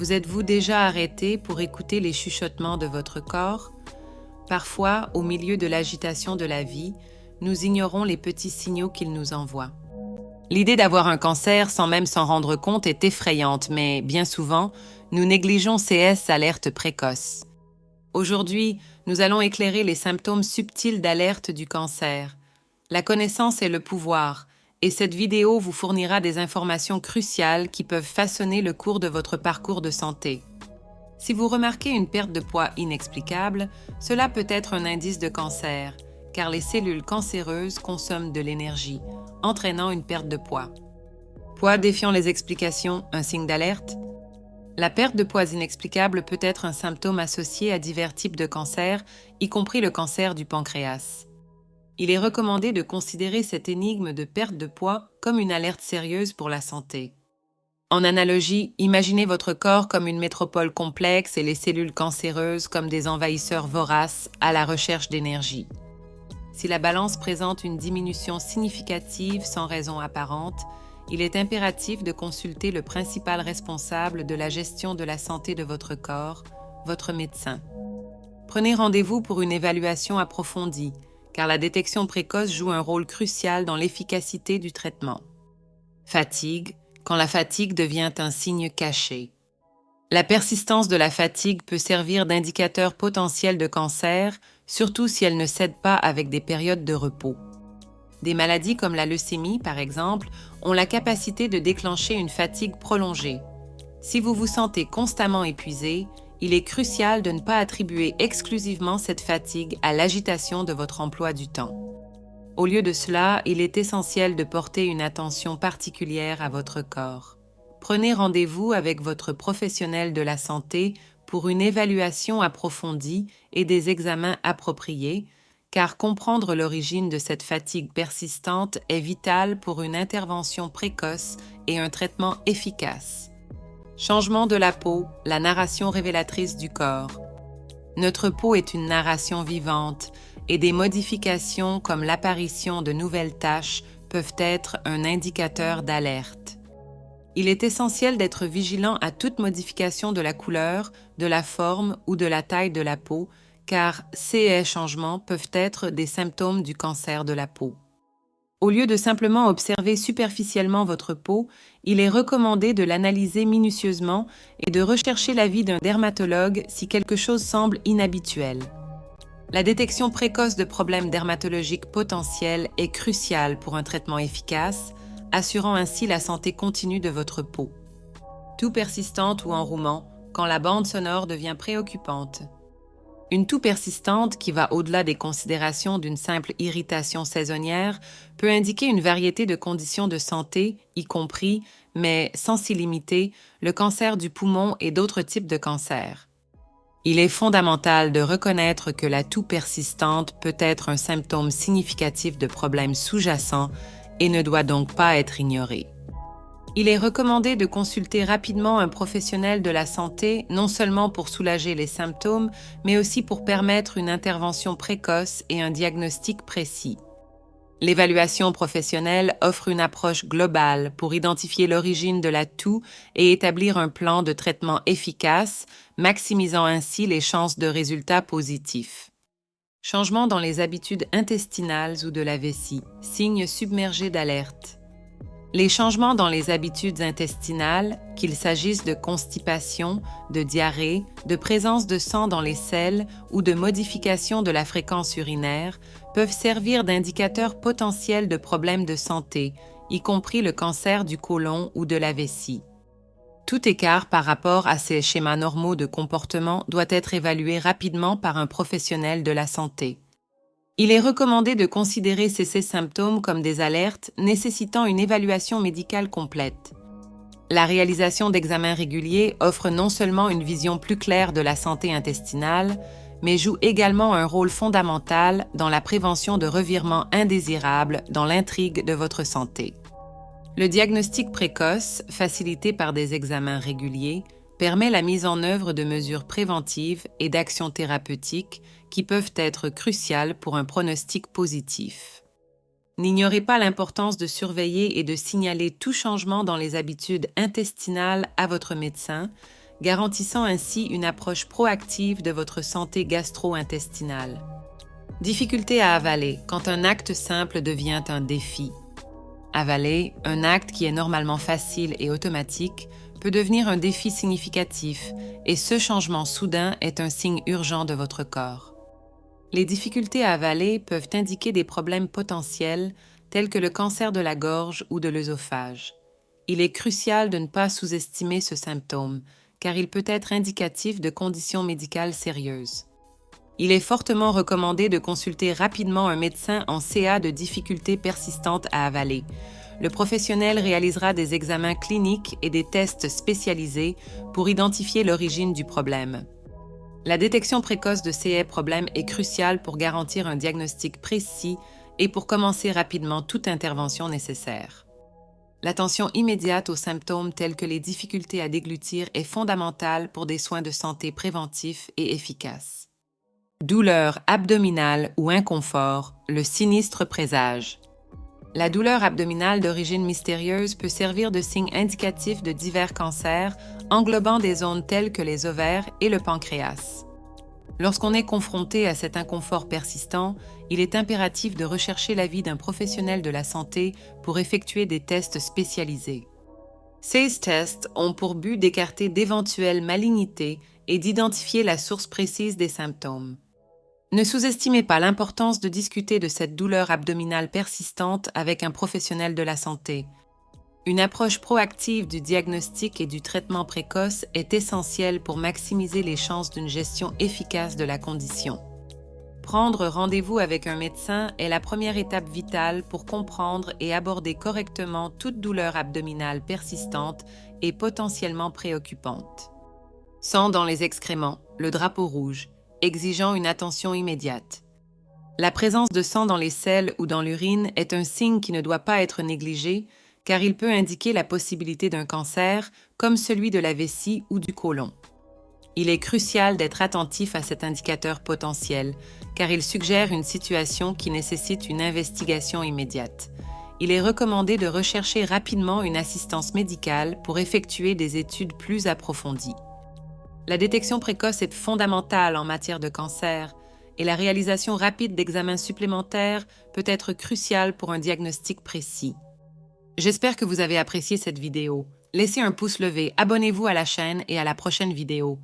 Vous êtes-vous déjà arrêté pour écouter les chuchotements de votre corps? Parfois, au milieu de l'agitation de la vie, nous ignorons les petits signaux qu'il nous envoie. L'idée d'avoir un cancer sans même s'en rendre compte est effrayante, mais bien souvent, nous négligeons ces alertes précoces. Aujourd'hui, nous allons éclairer les symptômes subtils d'alerte du cancer. La connaissance est le pouvoir, et cette vidéo vous fournira des informations cruciales qui peuvent façonner le cours de votre parcours de santé. Si vous remarquez une perte de poids inexplicable, cela peut être un indice de cancer, car les cellules cancéreuses consomment de l'énergie, entraînant une perte de poids. Poids défiant les explications, un signe d'alerte? La perte de poids inexplicable peut être un symptôme associé à divers types de cancers, y compris le cancer du pancréas. Il est recommandé de considérer cette énigme de perte de poids comme une alerte sérieuse pour la santé. En analogie, imaginez votre corps comme une métropole complexe et les cellules cancéreuses comme des envahisseurs voraces à la recherche d'énergie. Si la balance présente une diminution significative sans raison apparente, il est impératif de consulter le principal responsable de la gestion de la santé de votre corps, votre médecin. Prenez rendez-vous pour une évaluation approfondie, car la détection précoce joue un rôle crucial dans l'efficacité du traitement. Fatigue, quand la fatigue devient un signe caché. La persistance de la fatigue peut servir d'indicateur potentiel de cancer, surtout si elle ne cède pas avec des périodes de repos. Des maladies comme la leucémie, par exemple, ont la capacité de déclencher une fatigue prolongée. Si vous vous sentez constamment épuisé, il est crucial de ne pas attribuer exclusivement cette fatigue à l'agitation de votre emploi du temps. Au lieu de cela, il est essentiel de porter une attention particulière à votre corps. Prenez rendez-vous avec votre professionnel de la santé pour une évaluation approfondie et des examens appropriés, car comprendre l'origine de cette fatigue persistante est vital pour une intervention précoce et un traitement efficace. Changement de la peau, la narration révélatrice du corps. Notre peau est une narration vivante et des modifications comme l'apparition de nouvelles taches peuvent être un indicateur d'alerte. Il est essentiel d'être vigilant à toute modification de la couleur, de la forme ou de la taille de la peau, car ces changements peuvent être des symptômes du cancer de la peau. Au lieu de simplement observer superficiellement votre peau, il est recommandé de l'analyser minutieusement et de rechercher l'avis d'un dermatologue si quelque chose semble inhabituel. La détection précoce de problèmes dermatologiques potentiels est cruciale pour un traitement efficace, assurant ainsi la santé continue de votre peau. Toux persistante ou enrouement, quand la bande sonore devient préoccupante. Une toux persistante qui va au-delà des considérations d'une simple irritation saisonnière peut indiquer une variété de conditions de santé, y compris, mais sans s'y limiter, le cancer du poumon et d'autres types de cancers. Il est fondamental de reconnaître que la toux persistante peut être un symptôme significatif de problèmes sous-jacents et ne doit donc pas être ignorée. Il est recommandé de consulter rapidement un professionnel de la santé, non seulement pour soulager les symptômes, mais aussi pour permettre une intervention précoce et un diagnostic précis. L'évaluation professionnelle offre une approche globale pour identifier l'origine de la toux et établir un plan de traitement efficace, maximisant ainsi les chances de résultats positifs. Changement dans les habitudes intestinales ou de la vessie, signe submergé d'alerte. Les changements dans les habitudes intestinales, qu'il s'agisse de constipation, de diarrhée, de présence de sang dans les selles ou de modification de la fréquence urinaire, peuvent servir d'indicateurs potentiels de problèmes de santé, y compris le cancer du côlon ou de la vessie. Tout écart par rapport à ces schémas normaux de comportement doit être évalué rapidement par un professionnel de la santé. Il est recommandé de considérer ces symptômes comme des alertes nécessitant une évaluation médicale complète. La réalisation d'examens réguliers offre non seulement une vision plus claire de la santé intestinale, mais joue également un rôle fondamental dans la prévention de revirements indésirables dans l'intrigue de votre santé. Le diagnostic précoce, facilité par des examens réguliers, permet la mise en œuvre de mesures préventives et d'actions thérapeutiques qui peuvent être cruciales pour un pronostic positif. N'ignorez pas l'importance de surveiller et de signaler tout changement dans les habitudes intestinales à votre médecin, garantissant ainsi une approche proactive de votre santé gastro-intestinale. Difficulté à avaler quand un acte simple devient un défi. Avaler, un acte qui est normalement facile et automatique, peut devenir un défi significatif et ce changement soudain est un signe urgent de votre corps. Les difficultés à avaler peuvent indiquer des problèmes potentiels tels que le cancer de la gorge ou de l'œsophage. Il est crucial de ne pas sous-estimer ce symptôme, car il peut être indicatif de conditions médicales sérieuses. Il est fortement recommandé de consulter rapidement un médecin en CA de difficultés persistantes à avaler. Le professionnel réalisera des examens cliniques et des tests spécialisés pour identifier l'origine du problème. La détection précoce de ces problèmes est cruciale pour garantir un diagnostic précis et pour commencer rapidement toute intervention nécessaire. L'attention immédiate aux symptômes tels que les difficultés à déglutir est fondamentale pour des soins de santé préventifs et efficaces. Douleur abdominale ou inconfort, le sinistre présage. La douleur abdominale d'origine mystérieuse peut servir de signe indicatif de divers cancers, englobant des zones telles que les ovaires et le pancréas. Lorsqu'on est confronté à cet inconfort persistant, il est impératif de rechercher l'avis d'un professionnel de la santé pour effectuer des tests spécialisés. Ces tests ont pour but d'écarter d'éventuelles malignités et d'identifier la source précise des symptômes. Ne sous-estimez pas l'importance de discuter de cette douleur abdominale persistante avec un professionnel de la santé. Une approche proactive du diagnostic et du traitement précoce est essentielle pour maximiser les chances d'une gestion efficace de la condition. Prendre rendez-vous avec un médecin est la première étape vitale pour comprendre et aborder correctement toute douleur abdominale persistante et potentiellement préoccupante. Sang dans les excréments, le drapeau rouge, exigeant une attention immédiate. La présence de sang dans les selles ou dans l'urine est un signe qui ne doit pas être négligé, car il peut indiquer la possibilité d'un cancer, comme celui de la vessie ou du côlon. Il est crucial d'être attentif à cet indicateur potentiel, car il suggère une situation qui nécessite une investigation immédiate. Il est recommandé de rechercher rapidement une assistance médicale pour effectuer des études plus approfondies. La détection précoce est fondamentale en matière de cancer et la réalisation rapide d'examens supplémentaires peut être cruciale pour un diagnostic précis. J'espère que vous avez apprécié cette vidéo. Laissez un pouce levé, abonnez-vous à la chaîne et à la prochaine vidéo.